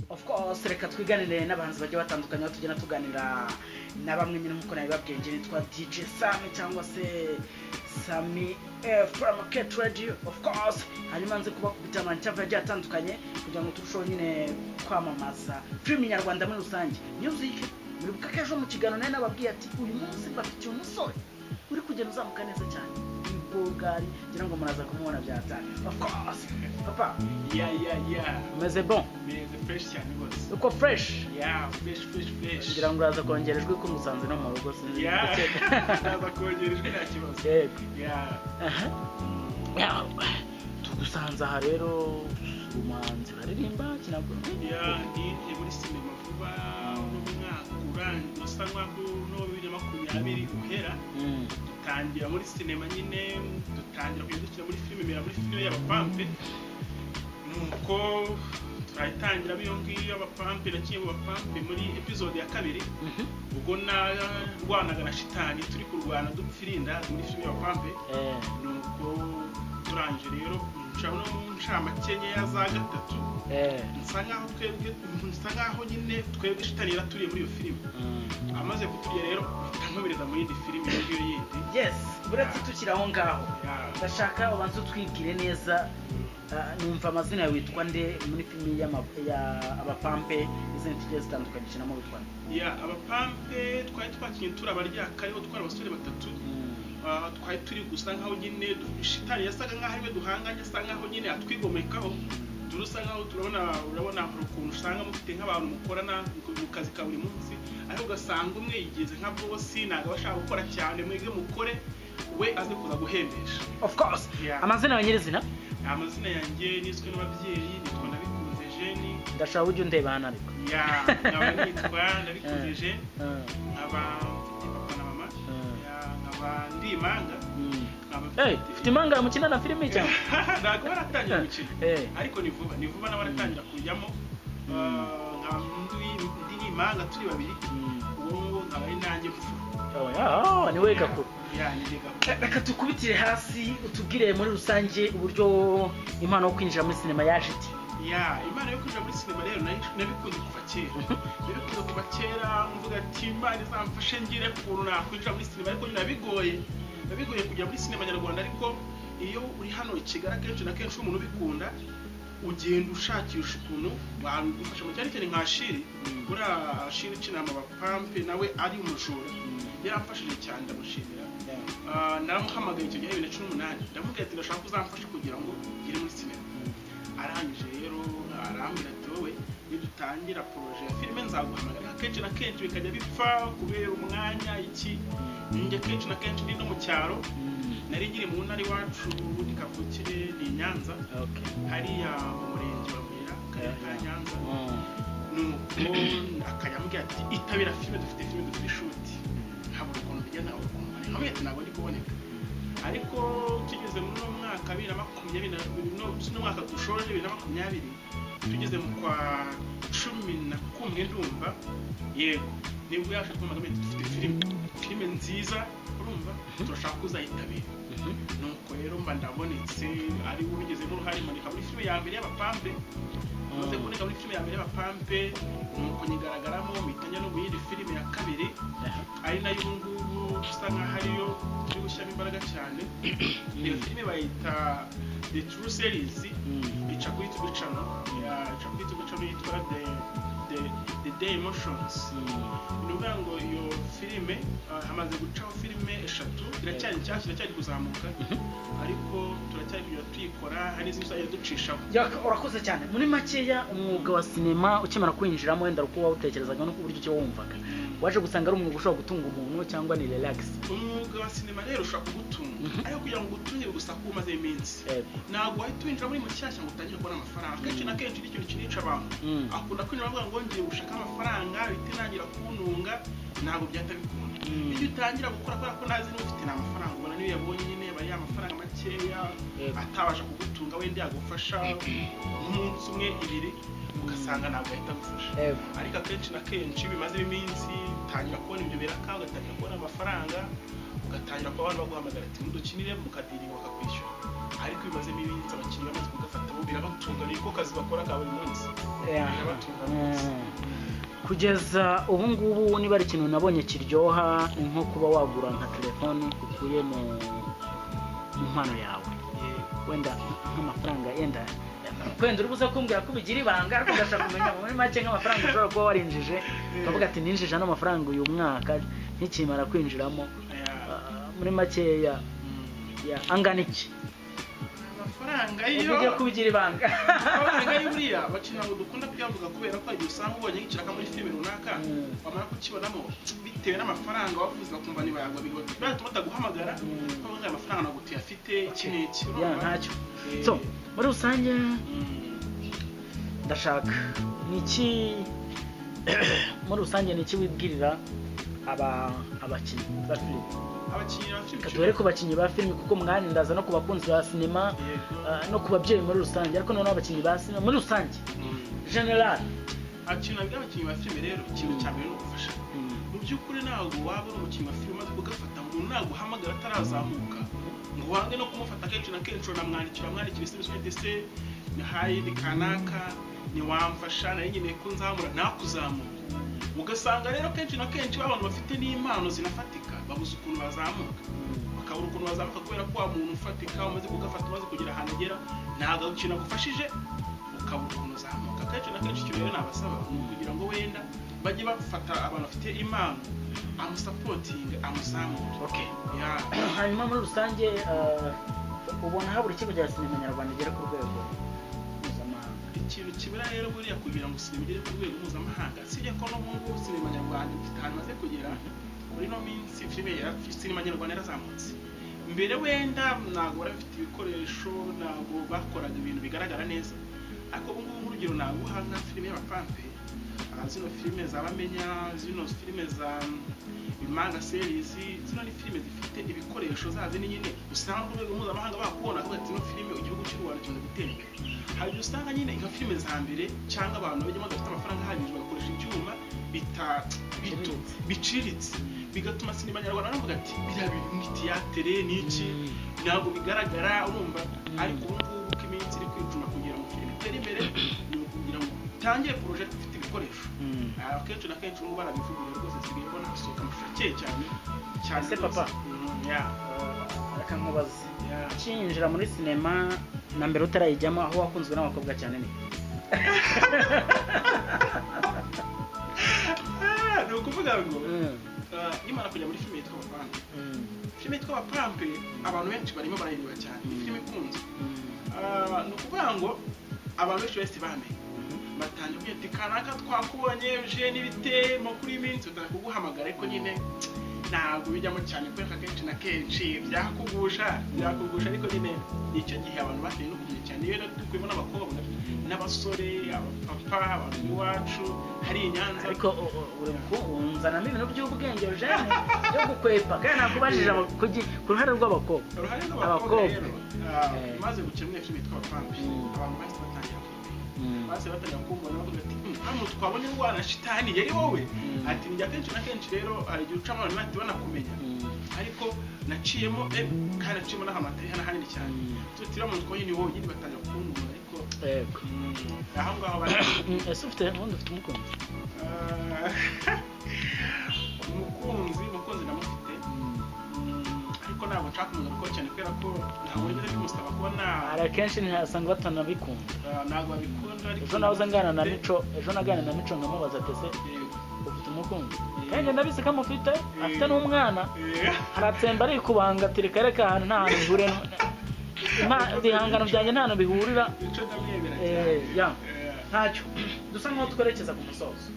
Of course reka twiganire n'abanzi bagiye batandukanye aho tugenda tuganira na bamwe nyine nkuko nabibabwiye nitwa DJ Sami cyangwa se Sami from Cat Radio of course hanyuma nze kuba kubita amanchava yagiye atandukanye kugira ngo turusheho nyine kwamamaza film nyarwanda muri rusange music muri bukakejo mu kigano naye nababwiye ati uyu munsi bafite umusore uri kugenda uzamuka neza cyane Bulgari ngira ngo muraza kumubona byatanye of course papa yeah umeze bon meze fresh cyane rwose uko fresh fresh ngira ngo uraza kongerejwe ko musanze no mu rugo sinzi ndaza kongerejwe nta kibazo tugusanze aha rero umuhanzi baririmba kinabwo ni muri cinema vuba urangiye usa nkaho no 2020 uhera dutangira muri cinema nyine dutangira kujya muri filime y'abapampe nuko turayitangira biyongiye abapampe nakiye mu bapampe muri episode ya kabiri ubwo narwanaga na shitani turi kurwana dupfirinda muri filime y'abapampe nuko turanje rero nshama Kenya ya za gatatu nsa nkaho nyine twebwe shitani yaraturiye muri iyo filime amaze kuturiye rero ntamubereza muri iyi filime iyo yindi yes buretse tukiraho ngaho ndashaka ubanze twibwire neza numva amazina yawe witwa nde muri filime y'abapampe izindi tugiye zitandukanye kinamo witwa abapampe twari twakinye turabarya kariho twara abasore batatu twari turi gusa nkaho nyine shitani yasaga nkaho ariwe duhanganye asa nkaho nyine atwigomekaho turusa nkaho urabona ukuntu usanga mufite nk'abantu mukorana mu kazi ka buri munsi ariko ugasanga umwe yigeze nka bosi ntabwo bashaka gukora cyane mwege mukore we aze kuza guhembesha of course amazina yawe nyirizina amazina yanjye nizwe n'ababyeyi nitwa Nabikunze Jeni ndashaka ujye undeba hano ariko nkaba nitwa Nabikunze Jeni nkaba papa na mama nkaba ndi imanga ufite imanga mukina na filime cyane ntabwo baratangira gukina ariko ni vuba nawe aratangira kujyamo nkaba ndi imanga turi babiri uwo nkaba ari nanjye mfura ni we gakuru reka tukubitire hasi utubwire muri rusange uburyo impano yo kwinjira muri sinema yaje iti impano yo kwinjira muri sinema rero nabikunze kuva kera mvuga ati imana izamfashe ngire ukuntu nakwinjira muri sinema ariko nabigoye kujya muri sinema nyarwanda ariko iyo uri hano i Kigali akenshi na kenshi umuntu ubikunda ugenda ushakisha ukuntu bagufasha mu cyane cyane nka Shiri kuri Shiri ukina mu bapampe nawe ari umujura yaramfashije cyane ndamushimira naramuhamagaye icyo gihe 2018 ndamubwira ati ndashaka uzamfasha kugira ngo ngire muri sinema arangije rero arambwira ati wowe nidutangira projet ya filime nzaguhamagara kenshi na kenshi bikajya bipfa kubera umwanya iki njye kenshi na kenshi ndi no mu cyaro nari ngiri mu ntara iwacu ubundi kavukire ni Nyanza hariya mu murenge wa Mwera ka Nyanza nuko akayambwira ati itabira filime dufite shoot ntabwo ukuntu bijyana aho hamwe ntabwo ndi kuboneka ariko kigeze muri mwaka 2020 no mwaka dushoje 2020 tugeze mu kwa 11 ndumva yego nibwo yaje kumamaga dufite filime nziza urumva turashaka kuzayitabira nuko rero mba ndabonetse ari ubigeze mu ruhari muri filime ya mbere y'abapampe maze kuboneka muri filime ya mbere y'abapampe nuko nyigaragaramo mitanya no mu yindi filime ya kabiri ari nayo ngubu usa nkaho ariyo turi gushyiramo imbaraga cyane iyo filime bayita The True Series ica kuri YouTube channel yitwa The Day Emotions nuvuga ngo iyo filime hamaze gucaho filime eshatu iracyari nshyashya iracyari kuzamuka ariko turacyari kujya tuyikora hari izindi tuzajya ducishaho urakoze cyane muri makeya umwuga wa sinema ukimara kwinjiramo wenda uko wawutekerezaga no kuburyo icyo wumvaga waje gusanga ari umwuga ushobora gutunga umuntu cyangwa ni relax umwuga wa sinema rero ushobora kugutunga ariko kugira ngo utunge gusa ko umaze iminsi ntabwo wahita winjira muri mushyashya ngo utangire kubona amafaranga kenshi na kenshi ikintu kinica abantu akunda kwinjira bavuga ngo ngiye gushaka amafaranga bitinangira kuntunga ntabwo byahita bikunda iyo utangira gukora kubera ko nazi n'ufite n'amafaranga ubona niyo yabonye nyine bari amafaranga makeya atabasha kugutunga wenda yagufasha umunsi umwe ibiri ugasanga ntabwo ahita agufasha ariko akenshi na kenshi bimaze iminsi utangira kubona ibyo biraka ugatangira kubona amafaranga ugatangira kuba abantu baguhamagara ati mudukinire mukadiringa bakakwishyura ariko ibazemo ibintu abakinnyi bamaze kugafata bo birabatunga niko kazi bakora ka buri munsi birabatunga kugeza ubu ngubu niba ari ikintu nabonye kiryoha nko kuba wagura nka telefone ukuye mu mpano yawe wenda nk'amafaranga yenda kwenda uri buze kumbwira ko bigira ibanga ariko ndashaka kumenya muri make nk'amafaranga ushobora kuba warinjije ukavuga ati ninjije ano mafaranga uyu mwaka nkikimara kwinjiramo muri makeya angana iki amafaranga yo ugiye kubigira ibanga amafaranga y'uriya bakina ngo dukunda kuyavuga kubera ko igihe usanga ubonye nk'ikiraka muri filime runaka wamara kukibonamo bitewe n'amafaranga wavuze bakumva nibayagwa bigatuma bataguhamagara bavuga amafaranga ntabwo tuyafite iki n'iki ntacyo so muri rusange ndashaka niki muri rusange niki wibwirira abakinnyi ba filime duhere ku bakinnyi ba filime kuko mwanya ndaza no ku bakunzi ba sinema no ku babyeyi muri rusange ariko noneho abakinnyi ba sinema muri rusange general abakinnyi ba filime rero ikintu cya mbere ni ugufasha mu by'ukuri ntabwo waba uri umukinnyi wa filime maze ugafata umuntu naguhamagara atarazamuka ngo wange no kumufata kenshi na kenshi uramwandikira SMS ndetse hayi ni kanaka ni wamfasha nayo nyine ko nzamura nakuzamura ugasanga rero kenshi na kenshi abantu bafite n'impano zinafatika babuze ukuntu bazamuka bakabura ukuntu bazamuka kubera ko wa muntu ufatika umaze kugafata umaze kugira ahantu agera ntabwo ikintu agufashije ukabura ukuntu uzamuka kenshi na kenshi ikintu rero nabasaba ni kugira ngo wenda bajye bafata abantu bafite impano amusapotinga amuzamure hanyuma muri rusange ubona habura ikigo cya sinema nyarwanda igera ku rwego ikintu kibura rero buriya kugira ngo sinema igere ku rwego mpuzamahanga sijya ko n'ubu sinema nyarwanda ifite ahantu maze kugera muri no minsi sinema nyarwanda yarazamutse mbere wenda ntabwo bari bafite ibikoresho ntabwo bakoraga ibintu bigaragara neza ariko ubu ngubu nk'urugero naguha nka filime y'abapampe zino filime za bamenya zino filime za imanga series zino ni filime zifite ibikoresho zazo ni nyine usanga urwego mpuzamahanga bakubona ko ati no filime igihugu cy'u Rwanda cyane gutera imbere hari usanga nyine nka filime za mbere cyangwa abantu bajya badafite amafaranga ahagije bakoresha ibyuma biciriritse bigatuma sinema nyarwanda navuga ati biriya bintu ni tiyatere n'iki ntabwo bigaragara urumva ariko ubu ngubu ko iminsi iri kwicuma kugira ngo filime itere imbere ni ukugira ngo utangiye porojegiti ifite ibikoresho akenshi na kenshi ubu barabivuguruye rwose sigaye mbona hasohoka amashusho akeye cyane ese papa reka nkubaze kinjira muri sinema na mbere utarayijyamo aho wakunzwe n'abakobwa cyane ni ni ukuvuga ngo nimara kujya muri filime yitwa abapampe filime yitwa abapampe abantu benshi barimo barayireba cyane ni filime ikunzwe ni ukuvuga ngo abantu benshi bahise bamenye batangira kugira ati kanaka twakubonye uje n'ibitemo kuri iyi minsi utari kuguhamagara ariko nyine ntabwo bijyamo cyane kubera kenshi na kenshi byakugusha ariko nyine nicyo gihe abantu bateye no kugira cyane iyo dukuyemo n'abakobwa n'abasore abapapa abantu b'iwacu hari inyanza ariko unzanamo ibintu by'ubwenge ujene byo gukwepa kandi nakubajije ku ruhare rw'abakobwa maze gukemura filime yitwa abapampe abantu bahise batangira base batangira kumbona bavuga ati hano twabonye urwana shitani yari wowe ati njya kenshi na kenshi rero hari igihe ucamo abantu bahita banakumenya ariko naciyemo kandi naciyemo n'ahantu hatari hanini cyane tutira mu twonye ni wowe nyine batangira kumbona ariko aho ngaho ese ufite umukunzi umukunzi namufite ariko ntabwo nshaka umugaruko cyane kubera ko ntabwo ngeze bimusaba kubona akenshi ntihasanga batanabikunda ntabwo babikunda ariko ejo nahoze nganira na mico nkamubaza ati ese ufite umukunzi kandi ndabizi ko amufite afite n'umwana aratsemba arikubanga ati reka ahantu nta hantu bihure ibihangano byanjye nta hantu bihurira ntacyo dusa nk'aho twerekeza ku musozo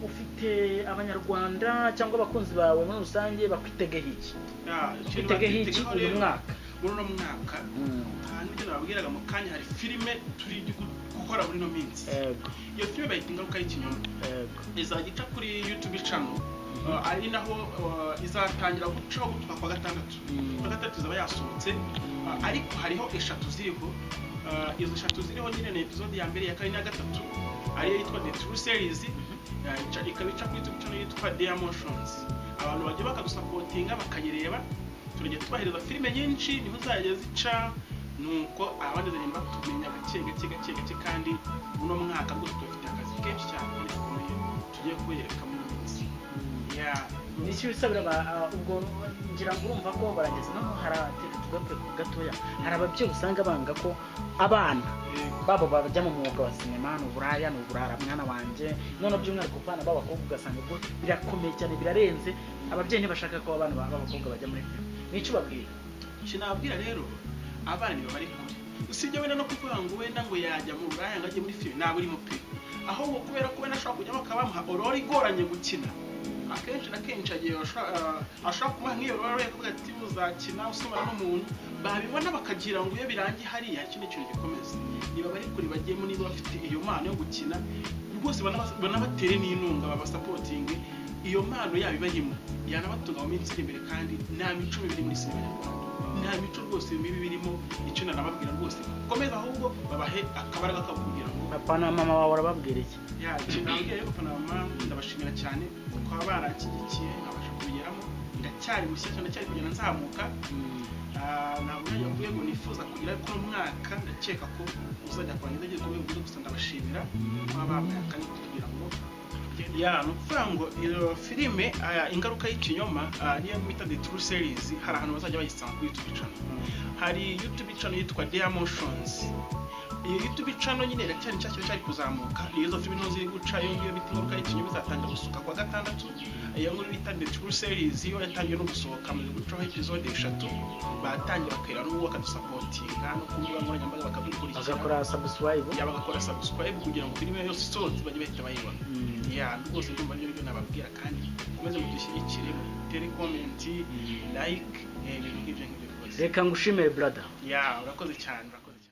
ufite abanyarwanda cyangwa abakunzi bawe muri rusange bakwitegeho iki uyu mwaka muri uno mwaka n'ibyo nababwiraga mu kanya hari filime turi gukora muri ino minsi iyo filime bayita ingaruka y'ikinyoma izajya ica kuri YouTube channel ari naho izatangira gucaho gutuka kwa gatandatu izaba yasohotse ariko hariho eshatu ziriho izo eshatu ziriho nyine ni episode ya mbere ya kane na gatatu ariyo yitwa The True Series ikaba ica kuri YouTube channel yitwa The Emotions abantu bajya bakadusapotinga bakayireba turajya twahereza filime nyinshi niho zajya zica nuko abandi zagenda batumenya gake kandi uno mwaka rwose dufite akazi kenshi cyane gakomeye tugiye kwereka mu minsi n'icyo bisabira ubwo ngira ngo urumva ko barageze no harateka tugape gatoya hari ababyeyi usanga banga ko abana babo bajya mu mwuga wa sinema n'uburaya n'uburara mwana wanje none by'umwihariko bana b'abakobwa ugasanga ubwo birakomeye cyane birarenze ababyeyi ntibashaka ko abana b'abakobwa bajya muri filime n'icyo babwira kinabwira rero abana niba bari kure usibye wenda no kuvuga ngo wenda ngo yajya mu buraya ngo ajye muri filime ntabwo uri mupe ahubwo kubera ko wenda ashobora kujyamo akabamuha orora igoranye gukina akenshi na kenshi agiye ashobora kumuha nk'iyo rero akavuga ati uzakina usomana n'umuntu babibona bakagira ngo iyo birangiye hariya ikindi kintu gikomeza niba bari kure bagiyemo niba bafite iyo mpano yo gukina rwose banabatere n'intunga babasapotinge iyo mpano yabo ibarimo yanabatunga mu minsi iri imbere kandi nta mico mibi muri sinema nyarwanda nta mico rwose mibi birimo icyo nanababwira rwose komeza ahubwo babahe akabaraga kabo kugira ngo papa na mama wawe urababwira iki nababwira rero papa na mama ndabashimira cyane kuko baranshyigikiye nkabasha kubigeramo ndacyari mushyashya ndacyari kugenda nzamuka ntabwo najya kuvuga ngo nifuza kugira ariko umwaka ndakeka ko uzajya kurangiza ageze ku rwego rwo gusa ndabashimira kuba bambaye akanya kugira ngo ni ukuvuga ngo iyo filime ingaruka y'ikinyoma niyo bita The True Series hari ahantu bazajya bayisanga kuri YouTube channel hari YouTube channel yitwa Dear Motions iyo YouTube channel nyine iracyari nshyashya cyari kuzamuka izo filime nto ziri guca iyo ngiyo bita ingaruka y'ikinyoma izatangira gusohoka kwa gatandatu iyo nkuru bita The True Series yo yatangiye no gusohoka mu gucaho episode 3 batangira kwera n'uwo akadusapotinga no ku mbuga nkoranyambaga bakadukurikira bagakora subscribe kugira ngo filime yose isohotse bajye bahita bayibona rwose ndumva n'ibyo nababwira kandi mukomeze mudushyigikire mutere comment like ibintu nk'ibyo rwose reka ngushimire brother urakoze cyane